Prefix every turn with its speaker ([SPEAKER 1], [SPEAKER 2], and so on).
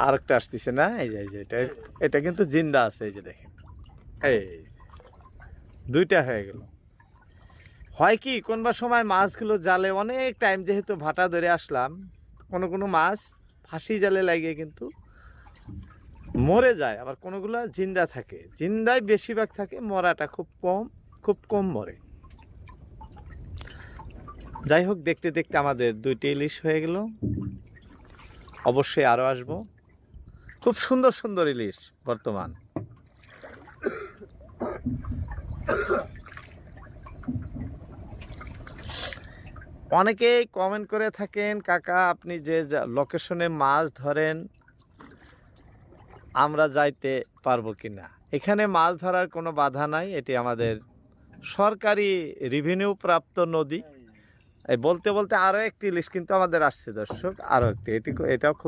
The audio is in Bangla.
[SPEAKER 1] আর একটা আসতেছে না, এই যে এটা, এটা কিন্তু জিন্দা আছে, এই যে দেখেন, এই দুইটা হয়ে গেল। হয় কি কোনবা সময় মাছগুলো জালে অনেক টাইম, যেহেতু ভাটা ধরে আসলাম, কোনো কোনো মাছ ফাঁসি জালে লাগিয়ে কিন্তু মরে যায়, আবার কোনোগুলো জিন্দা থাকে। জিন্দায় বেশিরভাগ থাকে, মরাটা খুব কম, খুব কম মরে। যাই হোক, দেখতে দেখতে আমাদের 2টি ইলিশ হয়ে গেল। অবশ্যই আরও আসবো। খুব সুন্দর সুন্দর ইলিশ বর্তমান। অনেকেই কমেন্ট করে থাকেন, কাকা আপনি যে লোকেশনে মাছ ধরেন আমরা যাইতে পারবো কিনা। এখানে মাছ ধরার কোনো বাধা নাই, এটি আমাদের সরকারি রেভিনিউ প্রাপ্ত নদী। এই বলতে বলতে আরও একটি ইলিশ কিন্তু আমাদের আসছে দর্শক, আরও একটি, এটাও খুব